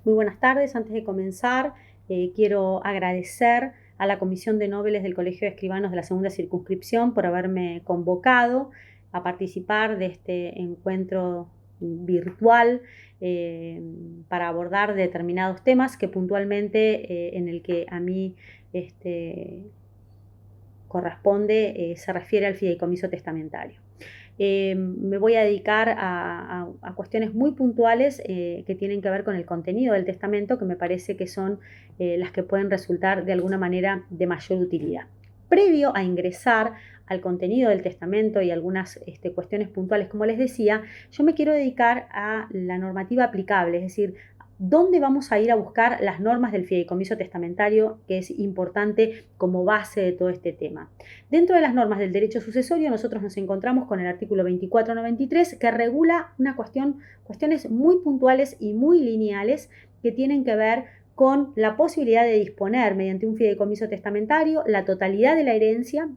Muy buenas tardes. Antes de comenzar, quiero agradecer a la Comisión de Nóveles del Colegio de Escribanos de la Segunda Circunscripción por haberme convocado a participar de este encuentro virtual para abordar determinados temas que puntualmente en el que a mí corresponde se refiere al fideicomiso testamentario. Me voy a dedicar a cuestiones muy puntuales que tienen que ver con el contenido del testamento, que me parece que son las que pueden resultar de alguna manera de mayor utilidad. Previo a ingresar al contenido del testamento y algunas cuestiones puntuales, como les decía, yo me quiero dedicar a la normativa aplicable, es decir, ¿dónde vamos a ir a buscar las normas del fideicomiso testamentario, que es importante como base de todo este tema? Dentro de las normas del derecho sucesorio, nosotros nos encontramos con el artículo 2493, que regula cuestiones muy puntuales y muy lineales que tienen que ver con la posibilidad de disponer mediante un fideicomiso testamentario la totalidad de la herencia,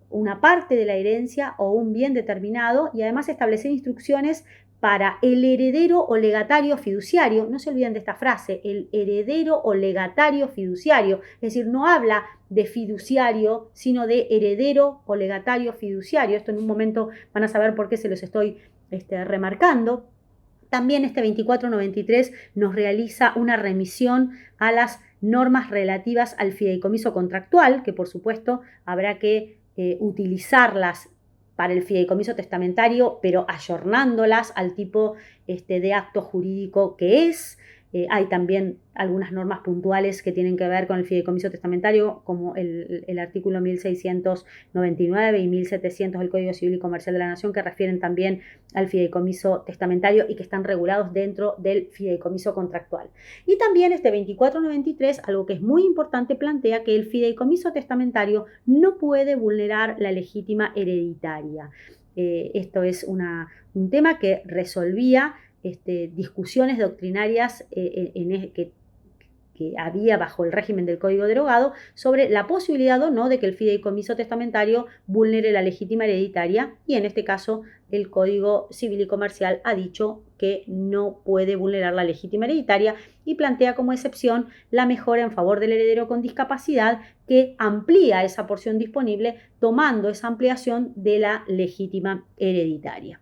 una parte de la herencia o un bien determinado, y además establecer instrucciones para el heredero o legatario fiduciario. No se olviden de esta frase, el heredero o legatario fiduciario, es decir, no habla de fiduciario, sino de heredero o legatario fiduciario. Esto en un momento van a saber por qué se los estoy remarcando. También este 2493 nos realiza una remisión a las normas relativas al fideicomiso contractual, que por supuesto habrá que utilizarlas para el fideicomiso testamentario, pero ayornándolas al tipo de acto jurídico que es. Hay también algunas normas puntuales que tienen que ver con el fideicomiso testamentario, como el artículo 1699 y 1700 del Código Civil y Comercial de la Nación, que refieren también al fideicomiso testamentario y que están regulados dentro del fideicomiso contractual. Y también este 2493, algo que es muy importante, plantea que el fideicomiso testamentario no puede vulnerar la legítima hereditaria. Esto es un tema que resolvía discusiones doctrinarias que había bajo el régimen del Código derogado sobre la posibilidad o no de que el fideicomiso testamentario vulnere la legítima hereditaria, y en este caso el Código Civil y Comercial ha dicho que no puede vulnerar la legítima hereditaria y plantea como excepción la mejora en favor del heredero con discapacidad, que amplía esa porción disponible tomando esa ampliación de la legítima hereditaria.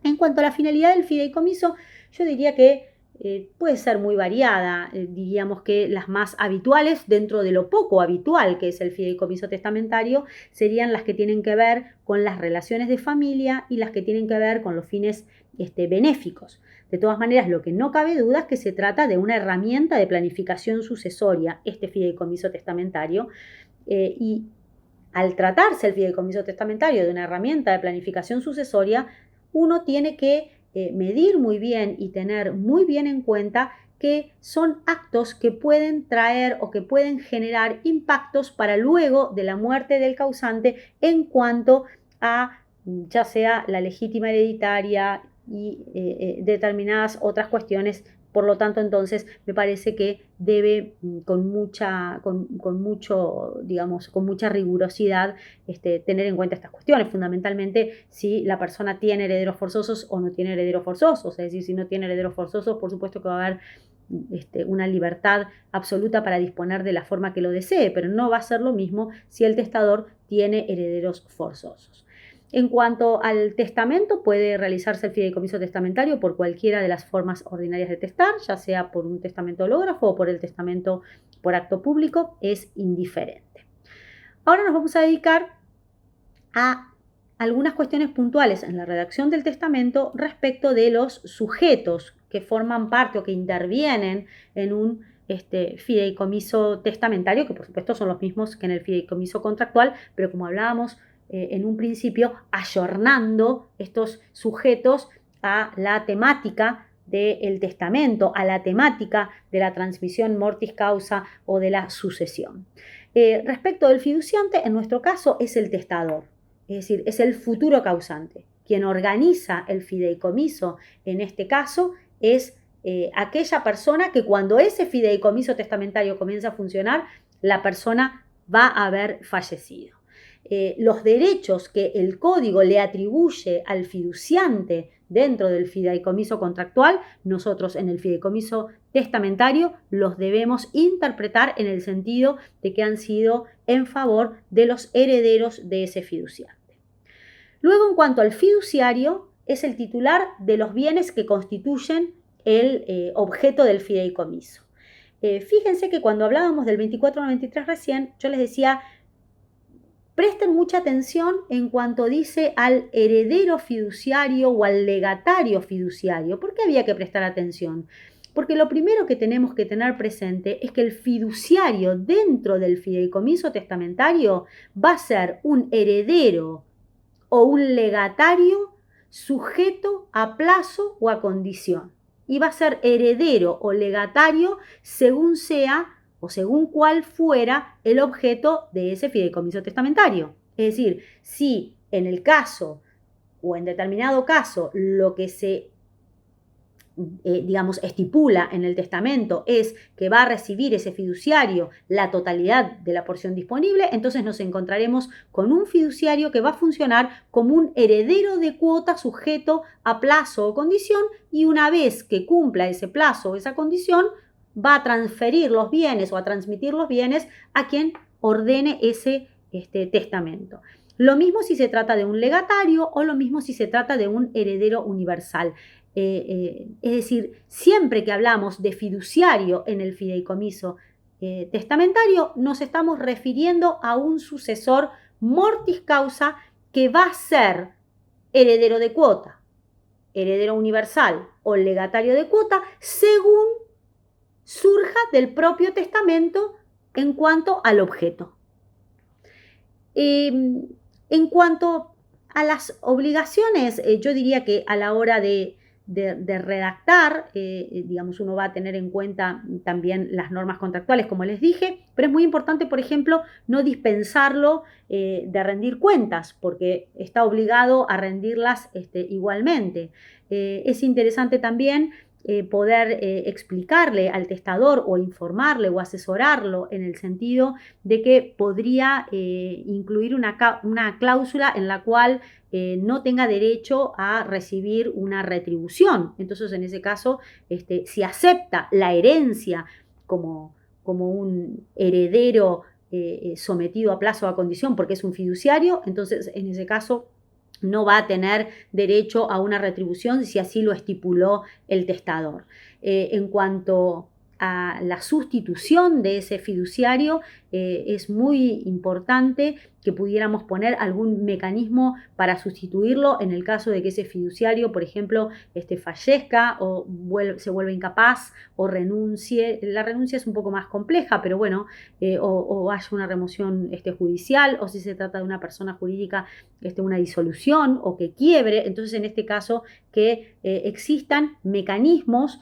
En cuanto a la finalidad del fideicomiso, yo diría que puede ser muy variada. Diríamos que las más habituales, dentro de lo poco habitual que es el fideicomiso testamentario, serían las que tienen que ver con las relaciones de familia y las que tienen que ver con los fines benéficos. De todas maneras, lo que no cabe duda es que se trata de una herramienta de planificación sucesoria, este fideicomiso testamentario, y al tratarse el fideicomiso testamentario de una herramienta de planificación sucesoria, uno tiene que medir muy bien y tener muy bien en cuenta que son actos que pueden traer o que pueden generar impactos para luego de la muerte del causante en cuanto a ya sea la legítima hereditaria y determinadas otras cuestiones. Por lo tanto, entonces, me parece que debe con mucha rigurosidad tener en cuenta estas cuestiones, fundamentalmente si la persona tiene herederos forzosos o no tiene herederos forzosos. Es decir, si no tiene herederos forzosos, por supuesto que va a haber una libertad absoluta para disponer de la forma que lo desee, pero no va a ser lo mismo si el testador tiene herederos forzosos. En cuanto al testamento, puede realizarse el fideicomiso testamentario por cualquiera de las formas ordinarias de testar, ya sea por un testamento hológrafo o por el testamento por acto público, es indiferente. Ahora nos vamos a dedicar a algunas cuestiones puntuales en la redacción del testamento respecto de los sujetos que forman parte o que intervienen en un fideicomiso testamentario, que por supuesto son los mismos que en el fideicomiso contractual, pero como hablábamos en un principio, ayornando estos sujetos a la temática del testamento, a la temática de la transmisión mortis causa o de la sucesión. Respecto del fiduciante, en nuestro caso es el testador, es decir, es el futuro causante. Quien organiza el fideicomiso en este caso es aquella persona que cuando ese fideicomiso testamentario comienza a funcionar, la persona va a haber fallecido. Los derechos que el código le atribuye al fiduciante dentro del fideicomiso contractual, nosotros en el fideicomiso testamentario los debemos interpretar en el sentido de que han sido en favor de los herederos de ese fiduciante. Luego, en cuanto al fiduciario, es el titular de los bienes que constituyen el objeto del fideicomiso. Fíjense que cuando hablábamos del 2493 recién, yo les decía, presten mucha atención en cuanto dice al heredero fiduciario o al legatario fiduciario. ¿Por qué había que prestar atención? Porque lo primero que tenemos que tener presente es que el fiduciario dentro del fideicomiso testamentario va a ser un heredero o un legatario sujeto a plazo o a condición. Y va a ser heredero o legatario según sea o según cuál fuera el objeto de ese fideicomiso testamentario. Es decir, si en el caso o en determinado caso lo que se estipula en el testamento es que va a recibir ese fiduciario la totalidad de la porción disponible, entonces nos encontraremos con un fiduciario que va a funcionar como un heredero de cuota sujeto a plazo o condición, y una vez que cumpla ese plazo o esa condición, va a transferir los bienes o a transmitir los bienes a quien ordene ese testamento. Lo mismo si se trata de un legatario o lo mismo si se trata de un heredero universal. Es decir, siempre que hablamos de fiduciario en el fideicomiso testamentario, nos estamos refiriendo a un sucesor mortis causa que va a ser heredero de cuota, heredero universal o legatario de cuota, según surja del propio testamento en cuanto al objeto. En cuanto a las obligaciones, yo diría que a la hora de redactar, uno va a tener en cuenta también las normas contractuales, como les dije, pero es muy importante, por ejemplo, no dispensarlo de rendir cuentas, porque está obligado a rendirlas igualmente. Es interesante también poder explicarle al testador o informarle o asesorarlo en el sentido de que podría incluir una cláusula en la cual no tenga derecho a recibir una retribución. Entonces, en ese caso, si acepta la herencia como un heredero sometido a plazo o a condición porque es un fiduciario, entonces en ese caso no va a tener derecho a una retribución si así lo estipuló el testador. En cuanto a la sustitución de ese fiduciario, es muy importante que pudiéramos poner algún mecanismo para sustituirlo en el caso de que ese fiduciario, por ejemplo, fallezca o se vuelva incapaz o renuncie. La renuncia es un poco más compleja, pero bueno, o haya una remoción judicial, o si se trata de una persona jurídica, una disolución o que quiebre. Entonces, en este caso, que existan mecanismos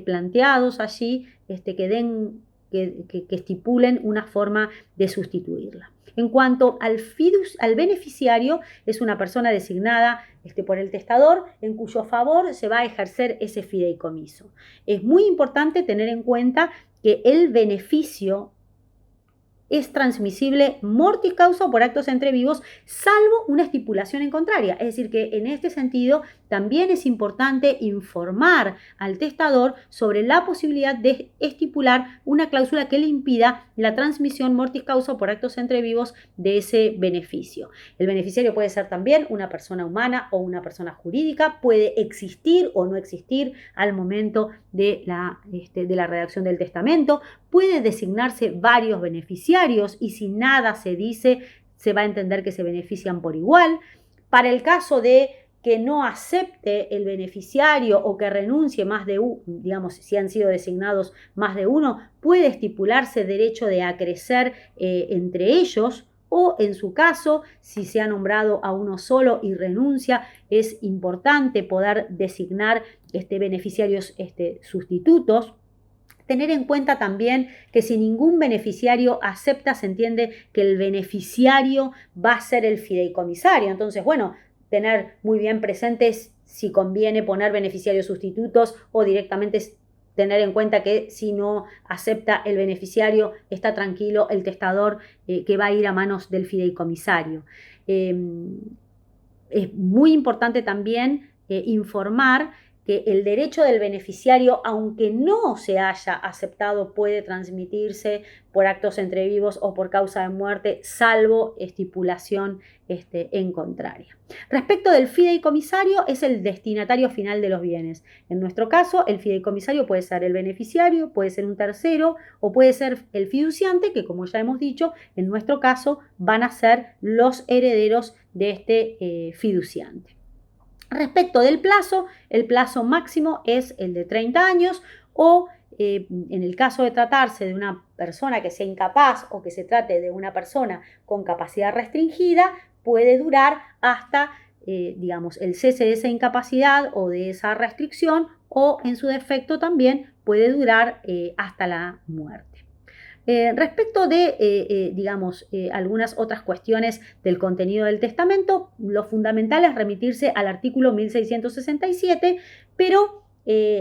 planteados allí que estipulen una forma de sustituirla. En cuanto al beneficiario, es una persona designada por el testador en cuyo favor se va a ejercer ese fideicomiso. Es muy importante tener en cuenta que el beneficio es transmisible mortis causa o por actos entre vivos, salvo una estipulación en contraria. Es decir, que en este sentido también es importante informar al testador sobre la posibilidad de estipular una cláusula que le impida la transmisión mortis causa o por actos entre vivos de ese beneficio. El beneficiario puede ser también una persona humana o una persona jurídica, puede existir o no existir al momento de la redacción del testamento, puede designarse varios beneficiarios y si nada se dice, se va a entender que se benefician por igual. Para el caso de que no acepte el beneficiario o que renuncie más de uno, si han sido designados más de uno, puede estipularse derecho de acrecer entre ellos, o en su caso, si se ha nombrado a uno solo y renuncia, es importante poder designar beneficiarios sustitutos. Tener en cuenta también que si ningún beneficiario acepta, se entiende que el beneficiario va a ser el fideicomisario. Entonces, bueno, tener muy bien presentes si conviene poner beneficiarios sustitutos o directamente tener en cuenta que si no acepta el beneficiario, está tranquilo el testador que va a ir a manos del fideicomisario. Es muy importante también informar que el derecho del beneficiario, aunque no se haya aceptado, puede transmitirse por actos entre vivos o por causa de muerte, salvo estipulación en contraria. Respecto del fideicomisario, es el destinatario final de los bienes. En nuestro caso, el fideicomisario puede ser el beneficiario, puede ser un tercero o puede ser el fiduciante, que como ya hemos dicho, en nuestro caso van a ser los herederos de este fiduciante. Respecto del plazo, el plazo máximo es el de 30 años o en el caso de tratarse de una persona que sea incapaz o que se trate de una persona con capacidad restringida, puede durar hasta, digamos, el cese de esa incapacidad o de esa restricción o en su defecto también puede durar hasta la muerte. Respecto de, digamos, algunas otras cuestiones del contenido del testamento, lo fundamental es remitirse al artículo 1667, pero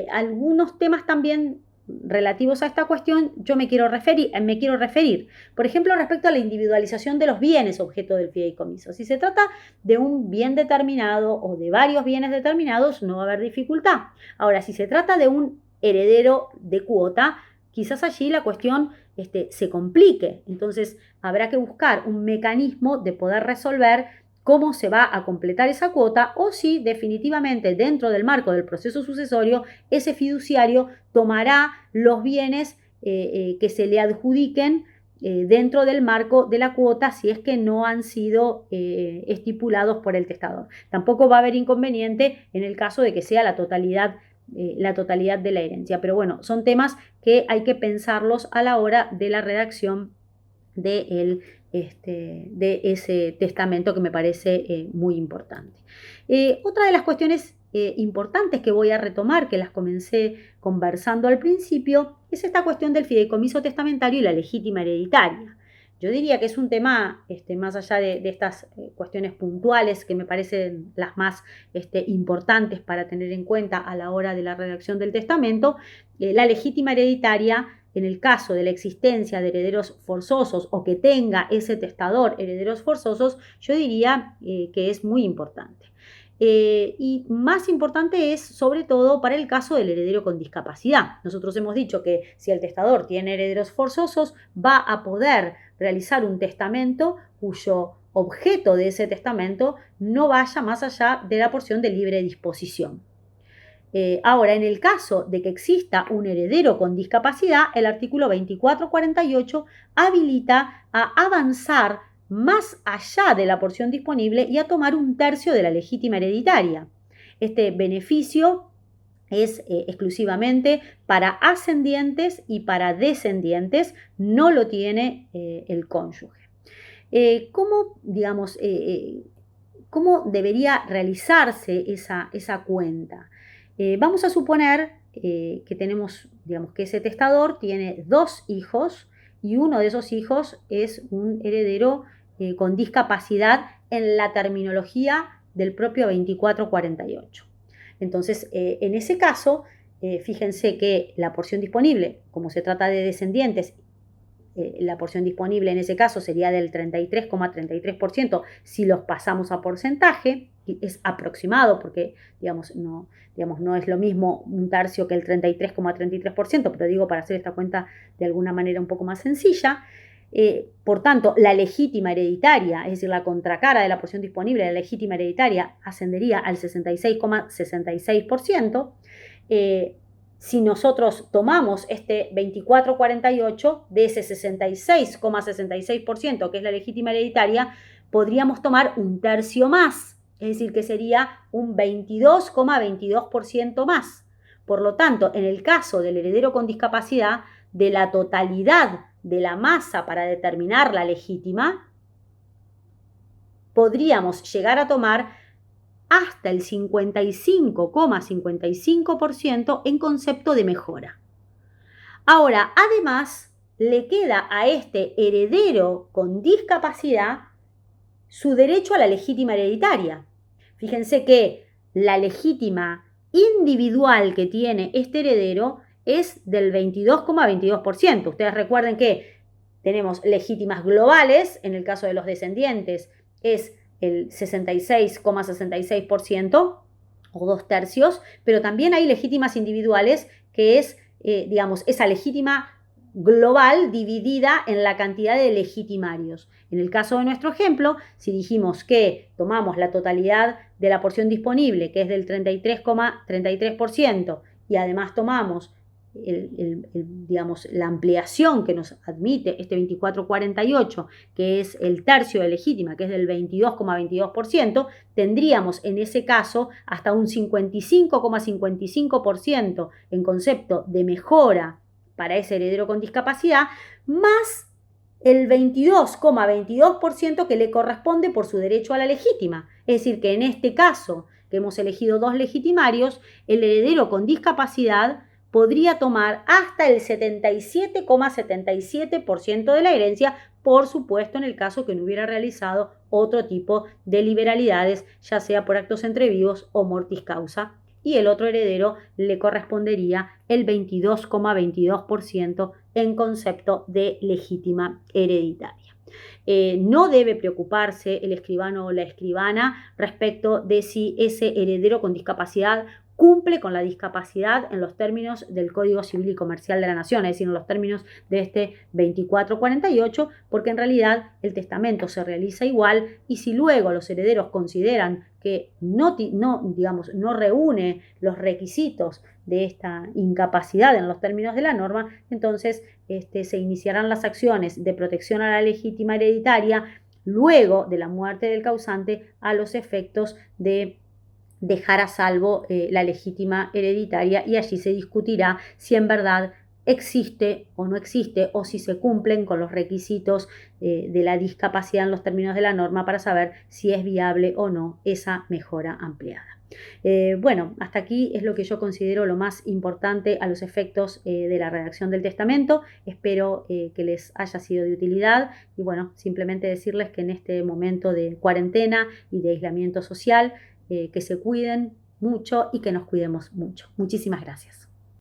algunos temas también relativos a esta cuestión yo me quiero referir. Por ejemplo, respecto a la individualización de los bienes objeto del fideicomiso. Si se trata de un bien determinado o de varios bienes determinados, no va a haber dificultad. Ahora, si se trata de un heredero de cuota, quizás allí la cuestión se complique. Entonces habrá que buscar un mecanismo de poder resolver cómo se va a completar esa cuota o si definitivamente dentro del marco del proceso sucesorio ese fiduciario tomará los bienes que se le adjudiquen dentro del marco de la cuota si es que no han sido estipulados por el testador. Tampoco va a haber inconveniente en el caso de que sea la totalidad de la herencia. Pero bueno, son temas que hay que pensarlos a la hora de la redacción de ese testamento que me parece muy importante. Otra de las cuestiones importantes que voy a retomar, que las comencé conversando al principio, es esta cuestión del fideicomiso testamentario y la legítima hereditaria. Yo diría que es un tema, más allá de estas cuestiones puntuales que me parecen las más importantes para tener en cuenta a la hora de la redacción del testamento, la legítima hereditaria, en el caso de la existencia de herederos forzosos o que tenga ese testador herederos forzosos, yo diría que es muy importante. Y más importante es sobre todo para el caso del heredero con discapacidad. Nosotros hemos dicho que si el testador tiene herederos forzosos, va a poder realizar un testamento cuyo objeto de ese testamento no vaya más allá de la porción de libre disposición. Ahora, en el caso de que exista un heredero con discapacidad, el artículo 2448 habilita a avanzar más allá de la porción disponible y a tomar un tercio de la legítima hereditaria. Este beneficio es exclusivamente para ascendientes y para descendientes, no lo tiene el cónyuge. ¿Cómo debería realizarse esa cuenta? Vamos a suponer que tenemos, que ese testador tiene 2 hijos y uno de esos hijos es un heredero con discapacidad en la terminología del propio 2448. Entonces, en ese caso, fíjense que la porción disponible, como se trata de descendientes, la porción disponible en ese caso sería del 33,33% si los pasamos a porcentaje, es aproximado porque no es lo mismo un tercio que el 33,33%, pero digo para hacer esta cuenta de alguna manera un poco más sencilla. Por tanto, la legítima hereditaria, es decir, la contracara de la porción disponible, la legítima hereditaria, ascendería al 66,66%. Si nosotros tomamos este 2448 de ese 66,66%, que es la legítima hereditaria, podríamos tomar un tercio más, es decir, que sería un 22,22% más. Por lo tanto, en el caso del heredero con discapacidad, de la totalidad de la masa para determinar la legítima, podríamos llegar a tomar hasta el 55,55% en concepto de mejora. Ahora, además, le queda a este heredero con discapacidad su derecho a la legítima hereditaria. Fíjense que la legítima individual que tiene este heredero es del 22,22%. Ustedes recuerden que tenemos legítimas globales, en el caso de los descendientes es el 66,66%, o 2/3, pero también hay legítimas individuales, que es, digamos, esa legítima global dividida en la cantidad de legitimarios. En el caso de nuestro ejemplo, si dijimos que tomamos la totalidad de la porción disponible, que es del 33,33%, y además tomamos digamos, la ampliación que nos admite este 2448, que es el tercio de legítima, que es del 22,22%, tendríamos en ese caso hasta un 55,55% en concepto de mejora para ese heredero con discapacidad, más el 22,22% que le corresponde por su derecho a la legítima. Es decir, que en este caso, que hemos elegido 2 legitimarios, el heredero con discapacidad podría tomar hasta el 77,77% de la herencia, por supuesto en el caso que no hubiera realizado otro tipo de liberalidades, ya sea por actos entre vivos o mortis causa, y el otro heredero le correspondería el 22,22% en concepto de legítima hereditaria. No debe preocuparse el escribano o la escribana respecto de si ese heredero con discapacidad cumple con la discapacidad en los términos del Código Civil y Comercial de la Nación, es decir, en los términos de este 2448, porque en realidad el testamento se realiza igual, y si luego los herederos consideran que no reúne los requisitos de esta incapacidad en los términos de la norma, entonces se iniciarán las acciones de protección a la legítima hereditaria luego de la muerte del causante, a los efectos de dejar a salvo la legítima hereditaria, y allí se discutirá si en verdad existe o no existe, o si se cumplen con los requisitos de la discapacidad en los términos de la norma, para saber si es viable o no esa mejora ampliada. Bueno, hasta aquí es lo que yo considero lo más importante a los efectos de la redacción del testamento. Espero que les haya sido de utilidad, y bueno, simplemente decirles que en este momento de cuarentena y de aislamiento social, que se cuiden mucho y que nos cuidemos mucho. Muchísimas gracias.